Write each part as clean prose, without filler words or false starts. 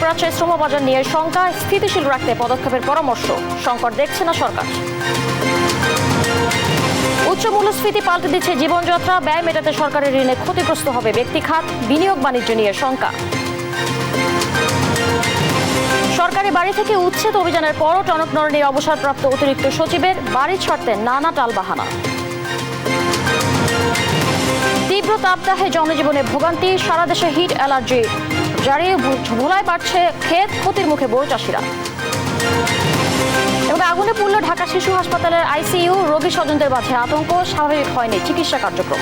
মধ্যপ্রাচ্যে শ্রমবাজার নিয়ে শঙ্কা, স্থিতিশীল রাখতে পদক্ষেপের পরামর্শ। সংকট দেখছে না সরকার। উচ্চ মূল্যস্ফীতি পাল্টে দিচ্ছে জীবনযাত্রা, ব্যয় মেটাতে সরকারের ঋণে ক্ষতিগ্রস্ত হবে ব্যক্তি খাত, বিনিয়োগ বাণিজ্য নিয়ে শঙ্কা। সরকারি বাড়ি থেকে উচ্ছেদ অভিযানের পরও টনক নড়েনির অবসরপ্রাপ্ত অতিরিক্ত সচিবের বাড়ি ছাড়তে নানা টালবাহানা। তীব্র তাপদাহে জনজীবনে ভোগান্তি, সারা দেশে হিট অ্যালার্জি জারি, ভোলায় বাড়ছে ক্ষেত, ক্ষতির মুখে বড় চাষিরা। এবং আগুনে পুড়ল ঢাকা শিশু হাসপাতালের আইসিইউ, রোগী স্বজনদের মাঝে আতঙ্ক, স্বাভাবিক হয়নি চিকিৎসা কার্যক্রম।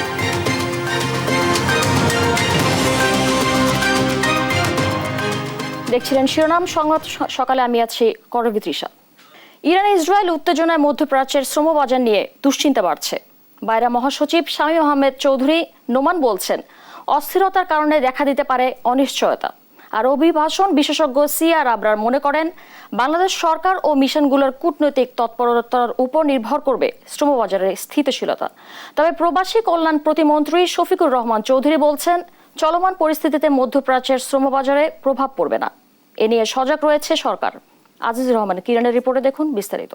দেখছিলেন শিরোনাম সংবাদ সকালে, আমি আছি করবি তৃষা। ইরান ইসরায়েল উত্তেজনায় মধ্যপ্রাচ্যের শ্রমবাজার নিয়ে দুশ্চিন্তা বাড়ছে। বাইরা মহাসচিব শামীম আহমেদ চৌধুরী নোমান বলছেন, অস্থিরতার কারণে দেখা দিতে পারে অনিশ্চয়তা। আর অভিবাসন বিশেষজ্ঞ সিআর আবরার মনে করেন, বাংলাদেশ সরকার ও মিশনগুলোর কূটনৈতিক তৎপরতার উপর নির্ভর করবে শ্রমবাজারের স্থিতিশীলতা। তবে প্রবাসী কল্যাণ প্রতিমন্ত্রী শফিকুর রহমান চৌধুরী বলছেন, চলমান পরিস্থিতিতে মধ্যপ্রাচ্যের শ্রমবাজারে প্রভাব পড়বে না। এ নিয়ে সজাগ রয়েছে সরকার। আজিজুর রহমান কিরণের রিপোর্টে দেখুন বিস্তারিত।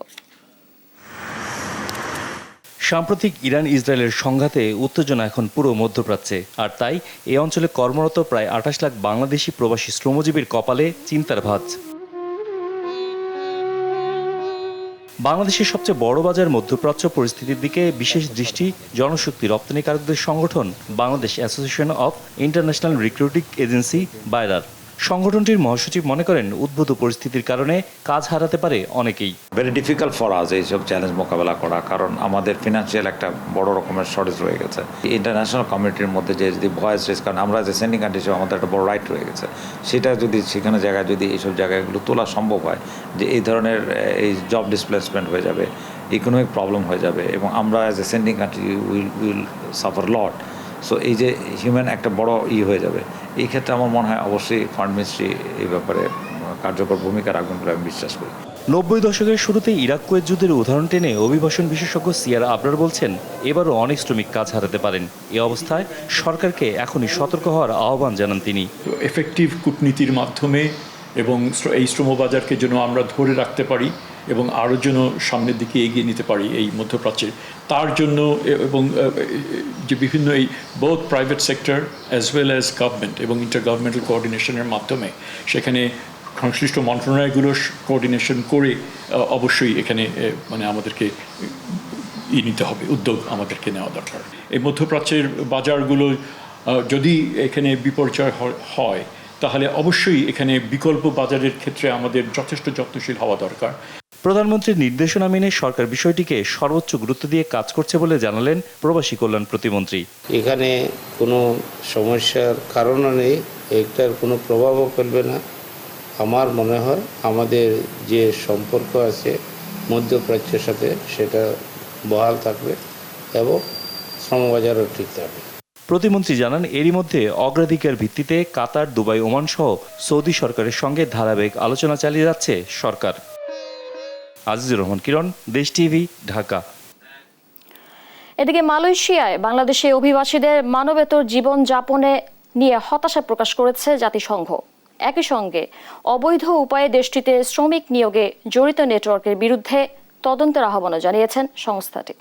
সাম্প্রতিক ইরান ইসরায়েলের সংঘাতে উত্তেজনা এখন পুরো মধ্যপ্রাচ্যে, আর তাই এই অঞ্চলে কর্মরত প্রায় 28 লাখ বাংলাদেশি প্রবাসী শ্রমজীবীর কপালে চিন্তার ভাঁজ। বাংলাদেশের সবচেয়ে বড় বাজার মধ্যপ্রাচ্য পরিস্থিতির দিকে বিশেষ দৃষ্টি জনশক্তি রপ্তানিকারকদের সংগঠন Bangladesh association of international recruiting agency বায়রার। সংগঠনটির মহাসচিব মনে করেন, উদ্ভূত পরিস্থিতির কারণে কাজ হারাতে পারে অনেকেই। ভেরি ডিফিকাল্ট ফর আস এইসব চ্যালেঞ্জ মোকাবেলা করা, কারণ আমাদের ফিনান্সিয়াল একটা বড় রকমের শর্টেজ রয়ে গেছে। ইন্টারন্যাশনাল কমিউনিটির মধ্যে যে যদি ভয়েস রেজ, কারণ আমরা যে সেন্ডিং কান্ট্রি হিসেবে আমাদের একটা বড় রাইট রয়ে গেছে, সেটা যদি সেখানে জায়গায় যদি এইসব জায়গাগুলো তোলা সম্ভব হয়, যে এই ধরনের এই জব ডিসপ্লেসমেন্ট হয়ে যাবে, ইকোনমিক প্রবলেম হয়ে যাবে, এবং আমরা as a sending country will suffer lot. So এই যে হিউম্যান একটা বড় হয়ে যাবে, এই ক্ষেত্রে আমার মনে হয় অবশ্যই ফান্ড মিনিস্ট্রি এই ব্যাপারে কার্যকর ভূমিকা রাখবেন বলে আমি বিশ্বাস করি। 90 দশকের শুরুতে ইরাক কুয়েত যুদ্ধের উদাহরণ টেনে অভিবাসন বিশেষজ্ঞ সিআর আবরার বলছেন, এবারও অনেক শ্রমিক কাজ হারাতে পারেন। এ অবস্থায় সরকারকে এখনই সতর্ক হওয়ার আহ্বান জানান তিনি। এফেক্টিভ কূটনীতির মাধ্যমে এবং এই শ্রমবাজারকে যেন আমরা ধরে রাখতে পারি এবং আরও যেন সামনের দিকে এগিয়ে নিতে পারি এই মধ্যপ্রাচ্যে, তার জন্য এবং যে বিভিন্ন এই both private sector as well as government এবং ইন্টার গভর্নমেন্টাল কোঅর্ডিনেশনের মাধ্যমে সেখানে সংশ্লিষ্ট মন্ত্রণালয়গুলোর কোঅর্ডিনেশন করে অবশ্যই এখানে মানে আমাদেরকে নিতে হবে, উদ্যোগ আমাদেরকে নেওয়া দরকার। এই মধ্যপ্রাচ্যের বাজারগুলো যদি এখানে বিপর্যয় হয়, তাহলে অবশ্যই এখানে বিকল্প বাজারের ক্ষেত্রে আমাদের যথেষ্ট যত্নশীল হওয়া দরকার। প্রধানমন্ত্রীর নির্দেশনা মেনে সরকার বিষয়টিকে সর্বোচ্চ গুরুত্ব দিয়ে কাজ করছে বলে জানালেন প্রবাসী কল্যাণ প্রতিমন্ত্রী। এখানে কোনো সমস্যার কারণও নেই, এটার কোনো প্রভাবও ফেলবে না। আমার মনে হয় আমাদের যে সম্পর্ক আছে মধ্যপ্রাচ্যের সাথে, সেটা বহাল থাকবে এবং শ্রমবাজারও ঠিক থাকবে। প্রতিমন্ত্রী জানান, এরই মধ্যে অগ্রাধিকার ভিত্তিতে কাতার, দুবাই, ওমান সহ সৌদি সরকারের সঙ্গে ধারাবাহিক আলোচনা চালিয়ে যাচ্ছে সরকার। আজিজুর রহমান কিরণ, দেশ টিভি, ঢাকা। এদিকে মালয়েশিয়ায় বাংলাদেশি অভিবাসীদের মানবেতর জীবন যাপনে নিয়ে হতাশা প্রকাশ করেছে জাতিসংঘ। একই সঙ্গে অবৈধ উপায়ে দেশটিতে শ্রমিক নিয়োগে জড়িত নেটওয়ার্কের বিরুদ্ধে তদন্তের আহ্বানও জানিয়েছেন সংস্থাটি।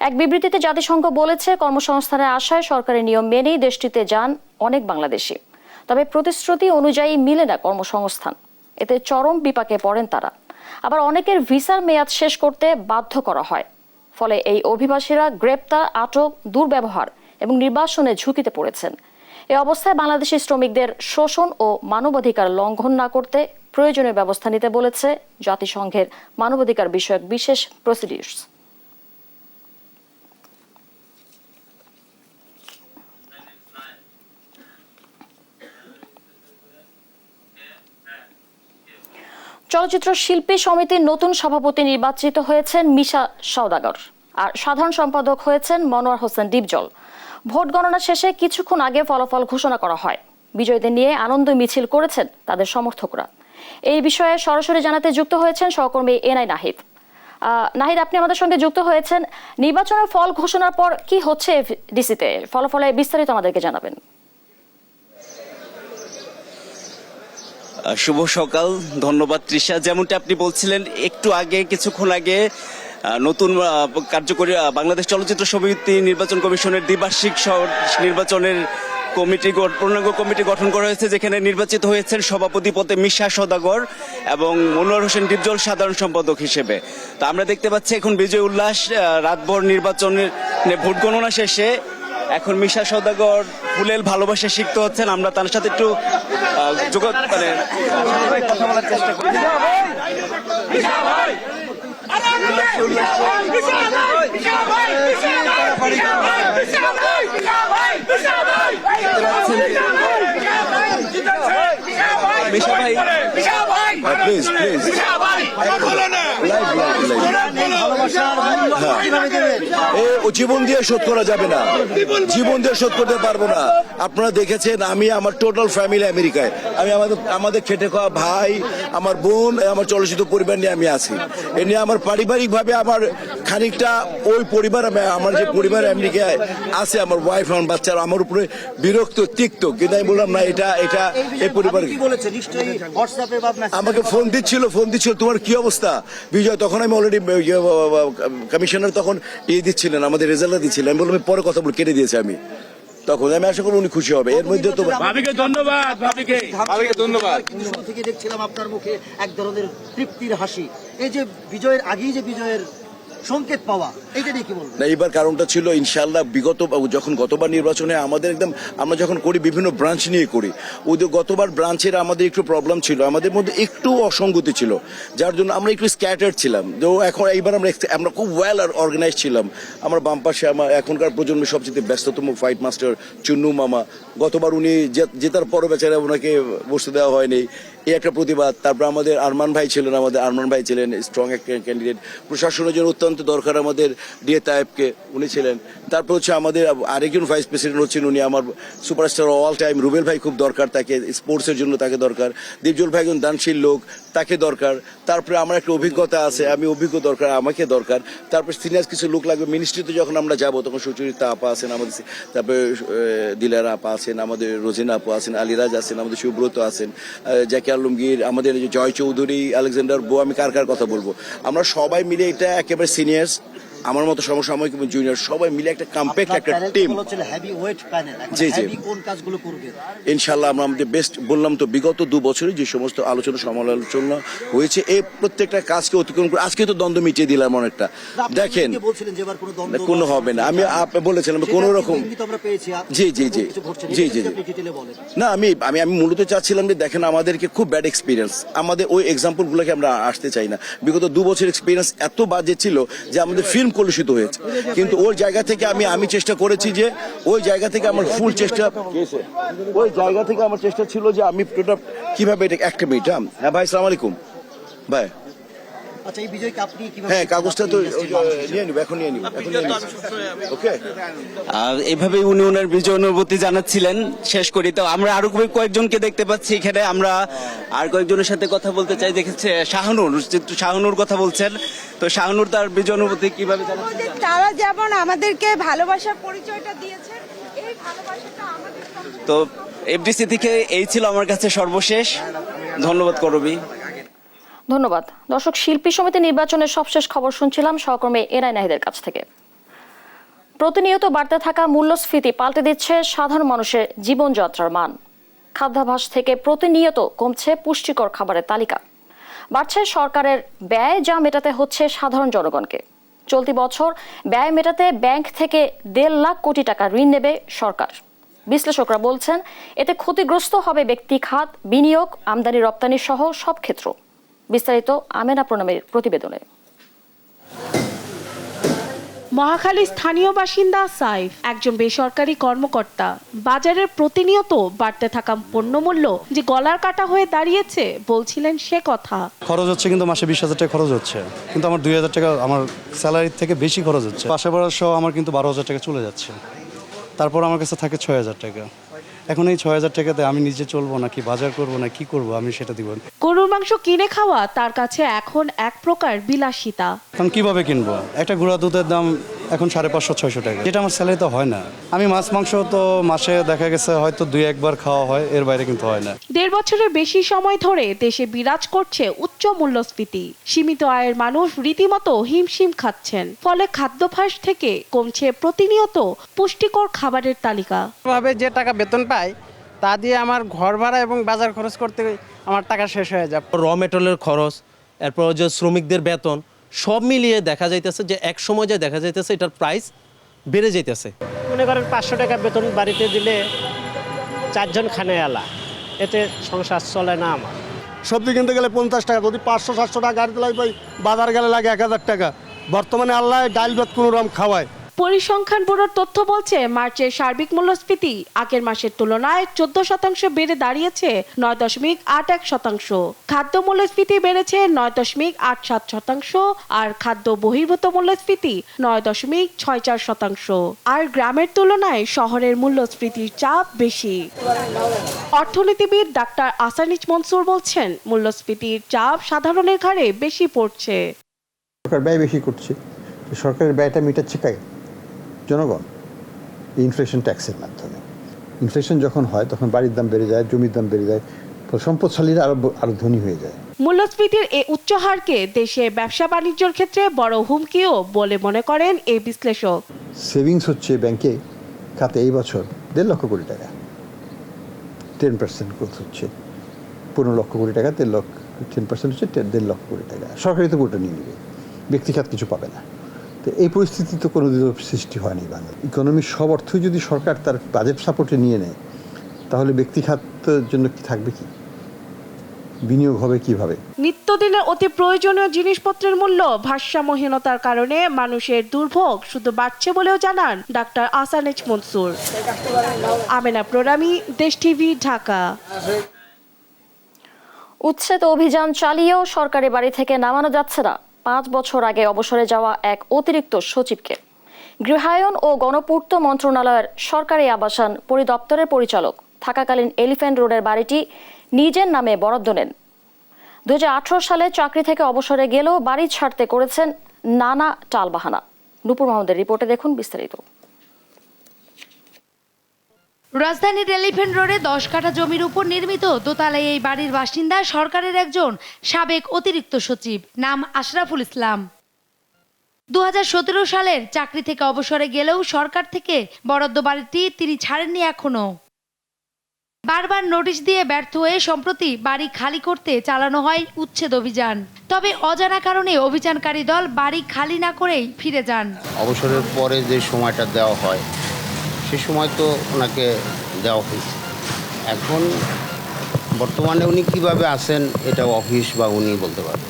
এক বিবৃতিতে জাতিসংঘ বলেছে, কর্মসংস্থানের আশায় সরকারি নিয়ম মেনেই দেশটিতে যান অনেক বাংলাদেশি, তবে প্রতিশ্রুতি অনুযায়ী মিলে না কর্মসংস্থান। এতে চরম বিপাকে পড়েন তারা। আবার অনেকের ভিসার মেয়াদ শেষ করতে বাধ্য করা হয়। ফলে এই অভিবাসীরা গ্রেপ্তার, আটক, দুর্ব্যবহার এবং নির্বাসনে ঝুঁকিতে পড়েছেন। এ অবস্থায় বাংলাদেশি শ্রমিকদের শোষণ ও মানবাধিকার লঙ্ঘন না করতে প্রয়োজনীয় ব্যবস্থা নিতে বলেছে জাতিসংঘের মানবাধিকার বিষয়ক বিশেষ প্রসিডিউরস। চলচ্চিত্র শিল্পী সমিতির নতুন সভাপতি নির্বাচিত হয়েছেন মিশা সওদাগর, আর সাধারণ সম্পাদক হয়েছেন মনোয়ার হোসেন ডিপজল। ভোট গণনা শেষে কিছুক্ষণ আগে ফলাফল ঘোষণা করা হয়। বিজয়ীদের নিয়ে আনন্দ মিছিল করেছেন তাদের সমর্থকরা। এই বিষয়ে সরাসরি জানাতে যুক্ত হয়েছেন সহকর্মী এনআই নাহিদ। নাহিদ, আপনি আমাদের সঙ্গে যুক্ত হয়েছেন। নির্বাচনের ফল ঘোষণার পর কি হচ্ছে ডিসিতে, ফলাফলে বিস্তারিত আমাদেরকে জানাবেন। শুভ সকাল। ধন্যবাদ তৃষা। যেমনটা আপনি বলছিলেন একটু আগে, কিছুক্ষণ আগে নতুন কার্যকরী বাংলাদেশ চলচ্চিত্র সমিতি নির্বাচন কমিশনের দ্বিবার্ষিক নির্বাচনের পূর্ণাঙ্গ কমিটি গঠন করা হয়েছে, যেখানে নির্বাচিত হয়েছেন সভাপতি পদে মিশা সওদাগর এবং মনোয়ার হোসেন ডিপজল সাধারণ সম্পাদক হিসেবে। তা আমরা দেখতে পাচ্ছি এখন বিজয় উল্লাস, রাতভর নির্বাচনের ভোট গণনা শেষে এখন মিশা সওদাগর ফুলেল ভালোবাসা শিখতে হচ্ছেন। আমরা তার সাথে একটু কথা বলার চেষ্টা করি। মিশা ভাই, প্লিজ প্লিজ ও জীবন দিয়ে শোধ করা যাবে না, জীবন দিয়ে শোধ করতে পারবো না। আপনারা দেখেছেন আমি আমার টোটাল ফ্যামিলি আমেরিকায়, আমি আমাদের খেটে খাওয়া ভাই, আমার বোন, আমার চলচ্চিত্র পরিবার নিয়ে আমি আছি। এ নিয়ে আমার পারিবারিক ভাবে আমার খানিকটা ওই পরিবার, আমার যে পরিবার আমেরিকায় আছে, আমার ওয়াইফ, আমার বাচ্চারা আমার উপরে বিরক্ত, তিক্ত, কিন্তু আমি বললাম না, এটা এই পরিবার আমাকে ফোন দিচ্ছিল তোমার কি অবস্থা বিজয়, তখন আমি অলরেডি কমিশনার তখন দিচ্ছিলেন, আমাদের রেজাল্ট দিচ্ছিলেন। আমি বললাম পরে কথা বলে কেটে দিয়েছি আমি, তখন আমি আশা করি উনি খুশি হবে। এর মধ্যে তো ধন্যবাদ থেকে দেখছিলাম আপনার মুখে এক ধরনের তৃপ্তির হাসি, এই যে বিজয়ের আগেই যে বিজয়ের সংকেত পাওয়া, এইটা নিয়ে কি বলবেন? না, এইবার কারণটা ছিল ইনশাআল্লাহ যখন গতবার নির্বাচনে আমাদের আমরা যখন করি বিভিন্ন ব্রাঞ্চ নিয়ে করি, ওদের গতবার ব্রাঞ্চের আমাদের একটু প্রবলেম ছিল, আমাদের মধ্যে একটু অসঙ্গতি ছিল, যার জন্য আমরা একটু স্ক্যাটার্ড ছিলাম। তো এখন এইবার আমরা খুব ওয়েল অর্গানাইজ ছিলাম। আমার বাম পাশে আমার এখনকার প্রজন্মের সবচেয়ে ব্যস্ততম ফাইট মাস্টার চুন্নু মামা, গতবার উনি জেতার পরও বেচারা ওনাকে বসতে দেওয়া হয়নি, এই একটা প্রতিবাদ। তারপর আমাদের আরমান ভাই ছিলেন স্ট্রং একটা ক্যান্ডিডেট, প্রশাসনের জন্য অত্যন্ত দরকার আমাদের ডিএ তায়েবকে, উনি ছিলেন। তারপর হচ্ছে আমাদের আরেকজন ভাইস প্রেসিডেন্ট হচ্ছেন উনি আমার সুপারস্টার অল টাইম, রুবেল ভাই খুব দরকার, তাকে স্পোর্টসের জন্য তাকে দরকার। দীপজল ভাই একজন দানশীল লোক, তাকে দরকার। তারপরে আমার একটা অভিজ্ঞতা আছে, আমি অভিজ্ঞ দরকার, আমাকে দরকার। তারপর সিনিয়র কিছু লোক লাগবে। মিনিস্ট্রিতে যখন আমরা যাবো তখন সুচরিতা আপা আছেন আমাদের, তারপরে দিলারা আপা আছেন, আমাদের রোজিনা আপা আছেন, আলিরাজ আছেন, আমাদের সুব্রত আছেন, জাকি আলমগীর, আমাদের জয় চৌধুরী, আলেকজান্ডার বো, আমি কার কথা বলবো। আমরা সবাই মিলে এটা একেবারে সিনিয়র্স, আমার মতো সমসাময়িক এবং জুনিয়র সবাই মিলে একটা কম্প্যাক্ট একটা টিম। জি জি, ইনশাল্লাহ আমরা আমাদের বেস্ট বললাম তো। বিগত 2 বছরে যে সমস্ত আলোচনা সমালোচনা হয়েছে, এই প্রত্যেকটা কাজকে অতিক্রম করে আজকে তো দ্বন্দ্ব মিটিয়ে দিলাম অনেকটা। দেখেন কোনো হবে না, আমি বলেছিলাম কোনো রকম। জি জি জি জি জি না, আমি মূলত চাচ্ছিলাম যে দেখেন আমাদেরকে খুব ব্যাড এক্সপিরিয়েন্স, আমাদের ওই এক্সাম্পল গুলোকে আমরা আসতে চাই না। বিগত 2 বছর এক্সপিরিয়েন্স এত বাজে ছিল যে আমাদের ফিল্ম কলুষিত হয়েছে। কিন্তু ওই জায়গা থেকে আমি চেষ্টা করেছি যে ওই জায়গা থেকে আমার ফুল চেষ্টা, ওই জায়গা থেকে আমার চেষ্টা ছিল যে আমি কিভাবে এটা একটা মিনিট। হ্যাঁ ভাই, আসসালামু আলাইকুম ভাই। আচ্ছা, এই বিজয়কে আপনি কিভাবে? হ্যাঁ, কাগজটা তো নিয়ে নিব, এখন নিয়ে নিব। ওকে, এইভাবে উনি ওনার বিজয় অনুভূতি জানাচ্ছিলেন। শেষ করি তো, আমরা আরো কয়েকজনকে দেখতে পাচ্ছি এখানে, আমরা আর কয়েকজনের সাথে কথা বলতে চাই। দেখেছে শাহানুর কথা বলছেন, তো শাহানুর তার বিজয় অনুভূতি কিভাবে জানাচ্ছেন? তারা যেমন আমাদেরকে ভালোবাসার পরিচয়টা দিয়েছেন, এই ভালোবাসাটা আমাদের তো এফডিসি থেকে এই ছিল আমার কাছে সর্বশেষ। ধন্যবাদ করবি। ধন্যবাদ দর্শক। শিল্পী সমিতি নির্বাচনের সবশেষ খবর শুনছিলাম সহকর্মী এনআই নাহিদের কাছ থেকে। প্রতিনিয়ত বাড়তে থাকা মূল্যস্ফীতি পাল্টে দিচ্ছে সাধারণ মানুষের জীবনযাত্রার মান। খাদ্যাভ্যাস থেকে প্রতিনিয়ত কমছে পুষ্টিকর খাবারের তালিকা, বাড়ছে সরকারের ব্যয়, যা মেটাতে হচ্ছে সাধারণ জনগণকে। চলতি বছর ব্যয় মেটাতে ব্যাংক থেকে 1.5 লাখ কোটি টাকা ঋণ নেবে সরকার। বিশ্লেষকরা বলছেন এতে ক্ষতিগ্রস্ত হবে ব্যক্তি খাত, বিনিয়োগ, আমদানি রপ্তানি সহ সব ক্ষেত্র। বিস্তারিত আমেনা প্রণামের প্রতিবেদনে। মহাখালীর স্থানীয় বাসিন্দা সাইফ একজন বেসরকারি কর্মকর্তা। বাজারের প্রতিনিয়ত বাড়তে থাকা পণ্যমূল্য যে গলার কাটা হয়ে দাঁড়িয়েছে বলছিলেন সে কথা। খরচ হচ্ছে কিন্তু মাসে 20,000 টাকা খরচ হচ্ছে, কিন্তু আমার 2,000 টাকা আমার স্যালারির থেকে বেশি খরচ হচ্ছে। বাসা ভাড়া সহ আমার কিন্তু 12,000 টাকা চলে যাচ্ছে, তারপর আমার কাছে থাকে 6,000 টাকা। এখন এই 6,000 টাকাতে আমি নিজে চলবো নাকি বাজার করবো না কি করবো, আমি সেটা দিব। গরুর মাংস কিনে খাওয়া তার কাছে এখন এক প্রকার বিলাসিতা। এখন কিভাবে কিনবো? একটা গুঁড়া দুধের দাম এখন 550-600 টাকা, যেটা আমার স্যালারি তো হয় না। আমি মাছ মাংস তো মাসে দেখা গেছে হয়তো 2-1 খাওয়া হয়, এর বাইরে কিন্তু হয় না। 1.5 বছরের বেশি সময় ধরে দেশে বিরাজ করছে উচ্চ মূল্যস্ফীতি। সীমিত আয়ের মানুষ রীতিমতো হিমশিম খাচ্ছেন, ফলে খাদ্যাভ্যাস থেকে কমছে প্রতিনিয়ত পুষ্টিকর খাবারের তালিকা। ভাবে যে টাকা বেতন পাই তা দিয়ে আমার ঘর ভাড়া এবং বাজার খরচ করতে আমার টাকা শেষ হয়ে যায়। র মেটেরিয়ালের খরচ, এরপর যে শ্রমিকদের বেতন, সব মিলিয়ে দেখা যাইতেছে যে এক সময় যে দেখা যাইতেছে এটার প্রাইস বেড়ে যাইতেছে। মনে করেন 500 টাকা বেতন বাড়িতে দিলে 4 জন খানে আলা, এতে সংসার চলে না আমার। সবজি কিনতে গেলে 50 টাকা, যদি 500-700 টাকা গাড়িতে লাগবে, বাজার গেলে লাগে 1000 টাকা। বর্তমানে আল্লাহ ডাল ভাত কোনো রকম খাওয়ায়। পরিসংখ্যান ব্যুরোর তথ্য বলছে মার্চের সার্বিক মূল্যস্ফীতি আগের মাসের তুলনায় 14% বেড়ে দাঁড়িয়েছে 9.81%। খাদ্য মূল্যস্ফীতি বেড়েছে 9.87% আর খাদ্য বহির্ভূত মূল্যস্ফীতি 9.64%। আর গ্রামের তুলনায় শহরের মূল্যস্ফীতির চাপ বেশি। অর্থনীতিবিদ ডাক্তার আসানিচ মনসুর বলছেন, মূল্যস্ফীতির চাপ সাধারণের ঘাড়ে বেশি পড়ছে। সরকার ব্যয় বেশি করছে, সরকারের ব্যয়টা মিটাচ্ছে কাই? জনগণ। ইনফ্লেশন ট্যাক্সের মাধ্যমে। ইনফ্লেশন যখন হয় তখন বাড়ির দাম বেড়ে যায়, জমির দাম বেড়ে যায়, সম্পদশালীরা আরো ধনী হয়ে যায়। মূল্যস্ফীতির এই উচ্চ হারকে দেশে ব্যবসা বাণিজ্যের ক্ষেত্রে বড় হুমকিও বলে মনে করেন এই বিশ্লেষক। সেভিংস হচ্ছে ব্যাংকে খাতে এই বছর 1.5 লক্ষ কোটি টাকা, 10% গ্রোথ হচ্ছে। 15 লক্ষ কোটি টাকা, 10% হচ্ছে 1.5 লক্ষ কোটি টাকা। সরকারি তো পুরোটা নিয়ে নেবে, ব্যক্তিখাত কিছু পাবে না। তো এই পরিস্থিতি তো কোনো দিনও সৃষ্টি হয়নি বাংলা ইকোনমির সব অর্থই যদি সরকার তার বাজেট সাপোর্টে নিয়ে নেয়, তাহলে ব্যক্তিখাতের জন্য কি থাকবে, কি বিনিয়োগ হবে কিভাবে? নিত্যদিনের অতি প্রয়োজনীয় জিনিসপত্রের মূল্য ভারসাম্যহীনতার কারণে মানুষের দুর্ভোগ শুধু বাড়ছে বলেও জানান ডাক্তার আসানিচ মনসুর। আমেনা প্রোরামি, দেশ টিভি, ঢাকা। উচ্ছেদ অভিযান চালিয়েও সরকারি বাড়ি থেকে নামানো যাচ্ছে না 5 বছর আগে অবসরে যাওয়া এক অতিরিক্ত সচিবকে। গৃহায়ন ও গণপূর্ত মন্ত্রণালয়ের সরকারি আবাসন পরিদপ্তরের পরিচালক থাকাকালীন এলিফ্যান্ট রোডের বাড়িটি নিজের নামে বরাদ্দ নেন। 2018 সালে চাকরি থেকে অবসরে গেলেও বাড়ি ছাড়তে করেছেন নানা টালবাহানা। নূপুর মাহমুদের রিপোর্টে দেখুন বিস্তারিত। রাজধানীর এলিফ্যান্ট রোডে 10 কাঠা জমির উপর নির্মিত দোতলায় এই বাড়ির বাসিন্দা সরকারের একজন সাবেক অতিরিক্ত সচিব, নাম আশরাফুল ইসলাম। 2017 সালের চাকরি থেকে অবসরে গেলেও সরকার থেকে বরাদ্দ বাড়িটি তিনি ছাড়েননি এখনো। বারবার নোটিশ দিয়ে ব্যর্থ হয়ে সম্প্রতি বাড়ি খালি করতে চালানো হয় উচ্ছেদ অভিযান। তবে অজানা কারণে অভিযানকারী দল বাড়ি খালি না করেই ফিরে যান। অবসরের পরে যে সময়টা দেওয়া হয় সে সময় তো ওনাকে দেওয়া হয়েছে। এখন বর্তমানে উনি কিভাবে আছেন এটা অফিস বা উনি বলতে পারবেন,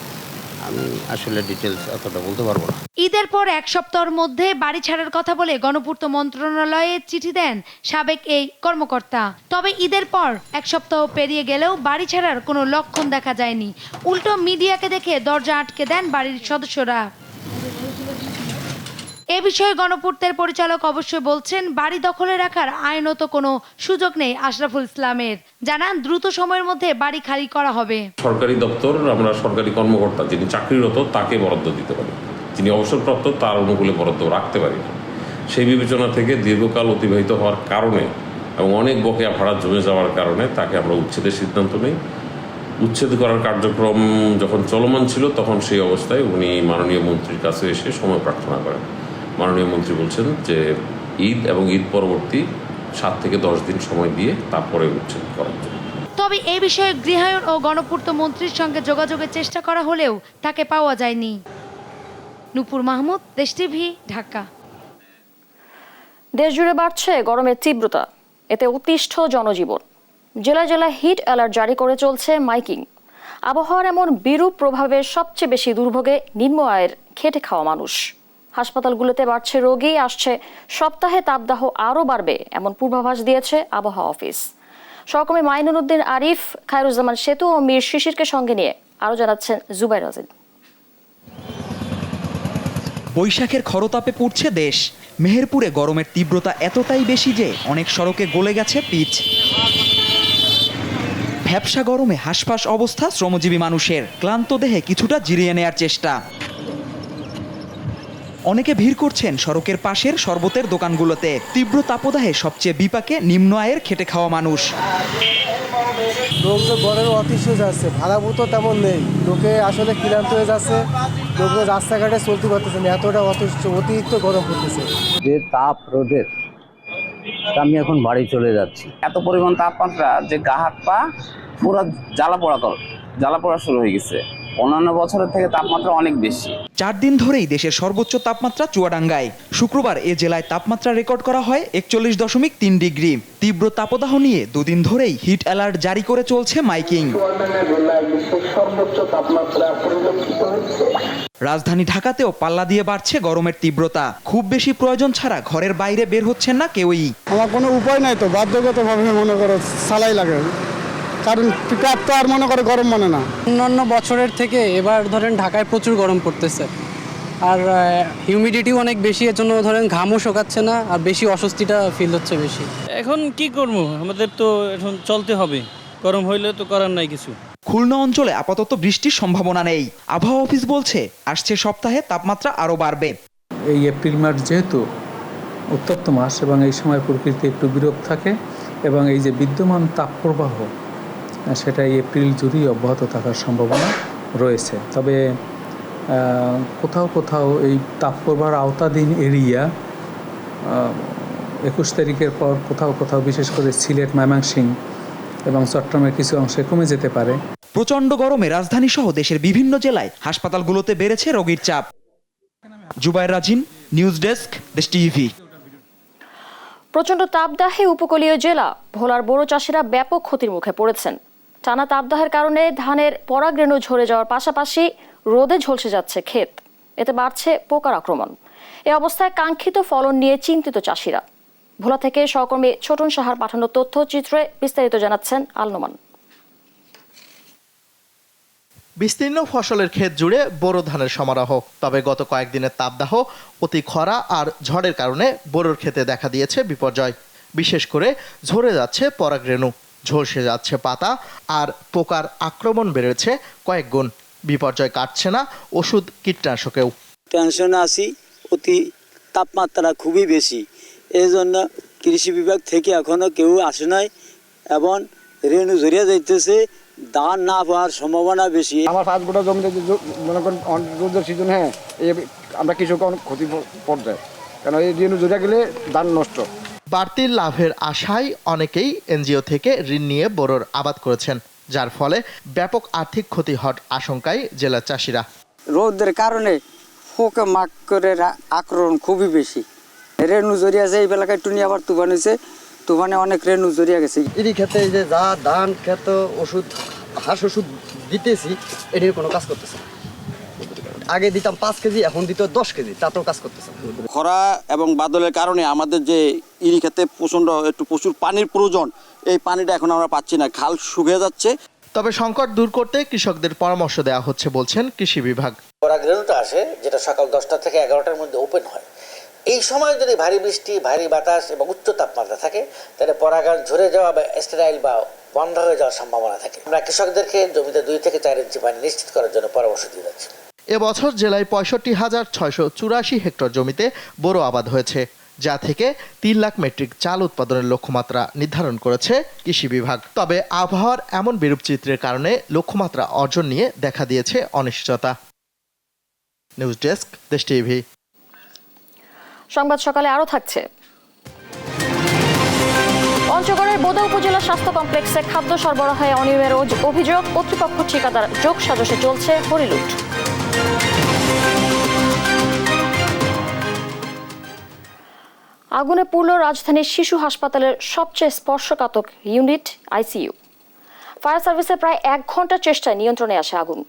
আমি আসলে ডিটেলস এতটা বলতে পারবো না। ঈদের পর 1 সপ্তাহের মধ্যে বাড়ি ছাড়ার কথা বলে গণপূর্ত মন্ত্রণালয়ে চিঠি দেন সাবেক এই কর্মকর্তা। তবে ঈদের পর 1 সপ্তাহ পেরিয়ে গেলেও বাড়ি ছাড়ার কোনো লক্ষণ দেখা যায়নি। উল্টো মিডিয়াকে দেখে দরজা আটকে দেন বাড়ির সদস্যরা। এ বিষয়ে গণপূর্তের পরিচালক অবশ্যই বলছেন, বাড়ি দখলে রাখার আইনত কোনো সুযোগ নেই আশরাফুল ইসলামের। জানান দ্রুত সময়ের মধ্যে বাড়ি খালি করা হবে। সরকারি দপ্তর, আমরা সরকারি কর্মকর্তা যিনি চাকরিরত তাকে বরাদ্দ দিতে পারি, যিনি অবসরপ্রাপ্ত তার অনুকূলে বরাদ্দ রাখতে পারি না। সেই বিবেচনা থেকে দীর্ঘকাল অতিবাহিত হওয়ার কারণে এবং অনেক বকেয়া ভাড়া জমে যাওয়ার কারণে তাকে আমরা উচ্ছেদের সিদ্ধান্ত নিই। উচ্ছেদ করার কার্যক্রম যখন চলমান ছিল তখন সেই অবস্থায় উনি মাননীয় মন্ত্রীর কাছে এসে সময় প্রার্থনা করেন। মাননীয় মন্ত্রী বলছেন যে ঈদ এবং ঈদ পরবর্তী 7 থেকে 10 দিন সময় দিয়ে তারপরে উচ্ছেদ করার জন্য। তবে এই বিষয়ে গৃহায়ন ও গণপূর্ত মন্ত্রীর সঙ্গে যোগাযোগের চেষ্টা করা হলেও তাকে পাওয়া যায়নি। নূপুর মাহমুদ, দেশ টিভি, ঢাকা। দেশজুড়ে বাড়ছে গরমের তীব্রতা, এতে অতিষ্ঠ জনজীবন। জেলায় জেলায় হিট অ্যালার্ট জারি করে চলছে মাইকিং। আবহাওয়ার এমন বিরূপ প্রভাবে সবচেয়ে বেশি দুর্ভোগে নিম্ন আয়ের খেটে খাওয়া মানুষ। হাসপাতালগুলোতে বাড়ছে রোগী, আসছে সপ্তাহে তাপদাহ আরও বাড়বে এমন পূর্বাভাস দিয়েছে আবহাওয়া অফিস। সহকর্মী মাইনুদ্দিন আরিফ, খায়রুজ্জামান সেতু ও মীর শিশিরকে সঙ্গে নিয়ে আরও জানাচ্ছেন জুবাইর রাজিদ। বৈশাখের খরতাপে পুড়ছে দেশ। মেহেরপুরে গরমের তীব্রতা এতটাই বেশি যে অনেক সড়কে গলে গেছে পিচ। ভ্যাপসা গরমে হাঁসফাঁস অবস্থা শ্রমজীবী মানুষের, ক্লান্ত দেহে কিছুটা জিরিয়ে নেয়ার চেষ্টা। অনেকে ভিড় করছেন সড়কের পাশের শরবতের দোকানগুলোতে। তীব্র তাপদাহে সবচেয়ে বিপাকে নিম্ন আয়ের খেটে খাওয়া মানুষ। লোক তো গরমে অতিষ্ঠ যাচ্ছে, ভাড়া তো তেমন নেই, লোকে আসলে ক্লান্ত হয়ে যাচ্ছে, লোকে রাস্তাঘাটে চলতে পারতেছে না, এতটা অতিরিক্ত গরম পড়তেছে। যে তাপ রোদের আমি এখন বাড়ি চলে যাচ্ছি, এত পরিমাণ তাপমাত্রা যে গা হাত পা পুরো জ্বালা পোড়া শুরু হয়ে গেছে। অন্যান্য বছরের থেকে তাপমাত্রা অনেক বেশি। 4 দিন ধরেই দেশের সর্বোচ্চ তাপমাত্রা চুয়াডাঙ্গায়। শুক্রবার এ জেলায় তাপমাত্রা রেকর্ড করা হয় 41.3 ডিগ্রি। তীব্র তাপদাহ নিয়ে 2 দিন ধরেই হিট অ্যালার্ট জারি করে চলছে মাইকিং। রাজধানী ঢাকাতেও পাল্লা দিয়ে বাড়ছে গরমের তীব্রতা। খুব বেশি প্রয়োজন ছাড়া ঘরের বাইরে বের হচ্ছেন না কেউই। আমার কোনো উপায় নাই, তো বাধ্যগতভাবে মনে করো সালাই লাগে, কারণ পিকআপ তো আর মনে করে গরম মানে না। অন্যান্য বছরের থেকে এবার ধরেন ঢাকায় প্রচুর গরম পড়তেছে, আর হিউমিডিটিও অনেক বেশি, এর জন্য ধরেন ঘামও শোকাচ্ছে না, আর বেশি অস্বস্তিটা ফিল হচ্ছে বেশি। এখন কি করবো, আমাদের তো এখন চলতে হবে, গরম হইলে তো করার নাই কিছু। খুলনা অঞ্চলে আপাতত বৃষ্টির সম্ভাবনা নেই। আবহাওয়া অফিস বলছে আসছে সপ্তাহে তাপমাত্রা আরও বাড়বে। এই এপ্রিল মাস যেহেতু উত্তপ্ত মাস এবং এই সময় প্রকৃতি একটু বিরূপ থাকে এবং এই যে বিদ্যমান তাপপ্রবাহ সেটা এপ্রিল জুড়েই অব্যাহত থাকার সম্ভাবনা রয়েছে। তবে কোথাও কোথাও এই তাপপ্রবাহের আওতাধীন এরিয়া 21 তারিখের পর কোথাও কোথাও বিশেষ করে সিলেট, ময়মনসিংহ এবং চট্টগ্রামের কিছু অংশে কমে যেতে পারে। প্রচণ্ড গরমে রাজধানী সহ দেশের বিভিন্ন জেলায় হাসপাতালগুলোতে বেড়েছে রোগীর চাপ। জুবায়ের রাজিন, নিউজ ডেস্ক, দেশ টিভি। প্রচণ্ড তাপদাহে উপকূলীয় জেলা ভোলার বোরো চাষিরা ব্যাপক ক্ষতির মুখে পড়েছেন। টানা তাপদাহের কারণে ধানের পরাগরেণু ঝরে যাওয়ার পাশাপাশি রোদে ঝলসে যাচ্ছে ক্ষেত। এতে বাড়ছে পোকার আক্রমণ। এ অবস্থায় কাঙ্ক্ষিত ফলন নিয়ে চিন্তিত চাষিরা। ভোলা থেকে সহকর্মী ছোটন সাহার পাঠানো তথ্যচিত্রে বিস্তারিত জানাচ্ছেন আলনোমান। বিস্তীর্ণ ফসলের ক্ষেত জুড়ে বোরো ধানের সমারোহ। তবে গত কয়েকদিনের তাপদাহ, অতি খরা আর ঝড়ের কারণে বোরোর ক্ষেতে দেখা দিয়েছে বিপর্যয়। বিশেষ করে ঝরে যাচ্ছে পরাগরেণু, ঝলসে যাচ্ছে পাতা আর পোকার আক্রমণ বেড়েছে কয়েক গুণ। বিপর্যয় কাটছে না ওষুধ কীটনাশকেও। টেনশনে আছি, অতি তাপমাত্রা খুবই বেশি, এই জন্য কৃষি বিভাগ থেকে এখনো কেউ আসে নাই এবং রেণু ঝরিয়া যাইতেছে, ধান না পাওয়ার সম্ভাবনা বেশি। আমার 5 গোটা জমিতে মনে করেন রোদের সিজন, হ্যাঁ আমরা কৃষক অনেক ক্ষতি পর্যায়ে, কারণ এই রেণু ঝরিয়া গেলে ধান নষ্ট। বাড়তি লাভের আশায় অনেকেই এনজিও থেকে ঋণ নিয়ে বোরোর আবাদ করেছেন, যার ফলে ব্যাপক আর্থিক ক্ষতি হওয়ার আশঙ্কায় জেলার চাষিরা। রোদের কারণে পোকা মাকড়ের আক্রমণ খুবই বেশি। রেণু জড়িয়েছে, এই বেলাকায় টুনি আবার তুফান হয়েছে, তুফানে অনেক রেণু জড়িয়ে গেছে। এরই ক্ষেত্রে এই যে যা ধান ক্ষেত ওষুধ হাঁস ওষুধ দিতেছি, এটির কোনো কাজ করতেছে না। আগে দিতাম 5 কেজি, এখন দিত 10 কেজি, তাতেও কাজ করতেছে না। খরা এবং বাদলের কারণে আমাদের যে ইরি ক্ষেতে প্রচুর পানির প্রয়োজন, এই পানিটা এখন আমরা পাচ্ছি না, খাল শুকিয়ে যাচ্ছে। তবে সংকট দূর করতে কৃষকদের পরামর্শ দেওয়া হচ্ছে বলছেন কৃষি বিভাগ। পরাগরেণুটা আসে যেটা সকাল 10টা থেকে 11টার মধ্যে ওপেন হয়। এই সময় যদি ভারী বৃষ্টি, ভারী বাতাস এবং উচ্চ তাপমাত্রা থাকে, তাহলে পরাগায়ন ঝরে যাওয়া বা স্টেরাইল বা বন্ধ হয়ে যাওয়ার সম্ভাবনা থাকে। আমরা কৃষকদেরকে জমিতে 2 থেকে 4 ইঞ্চি পানি নিশ্চিত করার জন্য পরামর্শ দিয়ে যাচ্ছি। এবছর জেলায় 65,684 হেক্টর জমিতে বোরো আবাদ হয়েছে, যা থেকে 3 লাখ মেট্রিক চাল উৎপাদনের লক্ষ্যমাত্রা নির্ধারণ করেছে কৃষি বিভাগ। তবে আবহাওয়ার এমন বিরূপ চিত্রের কারণে লক্ষ্যমাত্রা অর্জন নিয়ে দেখা দিয়েছে অনিশ্চয়তা। নিউজ ডেস্ক, দেশ টিভি। সংবাদ সকালে আরো থাকছে। পঞ্চগড়ের বোদা উপজেলা স্বাস্থ্য কমপ্লেক্সে খাদ্য সরবরাহে অনিয়মের অভিযোগ, কর্তৃপক্ষ ঠিকাদার যোগ সাজশে চলছে হরিলুট। আগুনে পুড়ল রাজধানীর শিশু হাসপাতালের সবচেয়ে স্পর্শকাতর ইউনিট আইসিইউ। ফায়ার সার্ভিসের প্রায় 1 ঘন্টার চেষ্টায় নিয়ন্ত্রণে আসে আগুন।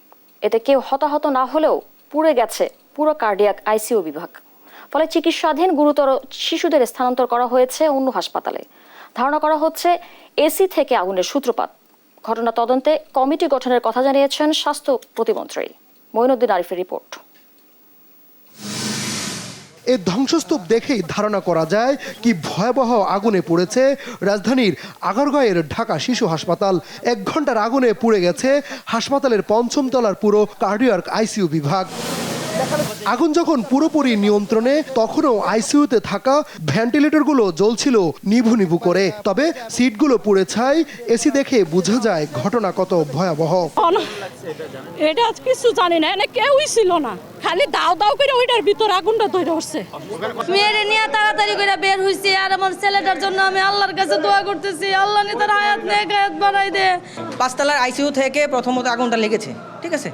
এতে কেউ হতাহত না হলেও পুড়ে গেছে পুরো কার্ডিয়াক আইসিইউ বিভাগ। ফলে চিকিৎসাধীন গুরুতর শিশুদের স্থানান্তর করা হয়েছে অন্য হাসপাতালে। ধারণা করা হচ্ছে এসি থেকে আগুনের সূত্রপাত। ঘটনা তদন্তে কমিটি গঠনের কথা জানিয়েছেন স্বাস্থ্য প্রতিমন্ত্রী। মঈনুদ্দিন আরিফের রিপোর্ট। এই ধ্বংসস্তূপ দেখেই ধারণা করা যায় কি ভয়াবহ আগুনে পড়েছে রাজধানীর আগারগাঁওয়ের ঢাকা শিশু হাসপাতাল। 1 ঘন্টার আগুনে পুড়ে গেছে হাসপাতালের 5ম তলার পুরো কার্ডিয়াক আইসিইউ বিভাগ। আগুন যখন পুরোপুরি নিয়ন্ত্রণে তখনও আইসিইউতে থাকা ভেন্টিলেটরগুলো জ্বলছিল নিভু নিভু করে, তবে সিটগুলো পুড়ে ছাই। এসি দেখে বোঝা যায় ঘটনা কত ভয়াবহ। এটা কিছু জানি না, এনে কেউই ছিল না, খালি দাও দাও করে ওইটার ভিতর আগুনটা ধরে উঠছে। মেয়েরে নিয়ে তাড়াতাড়ি করে বের হইছি, আর আমার ছেলেটার জন্য আমি আল্লাহর কাছে দোয়া করতেছি, আল্লাহ নি তার হায়াত নেক হায়াত বাড়াই দে। 5 তলার আইসিইউ থেকে প্রথমত আগুনটা লেগেছে, ঠিক আছে,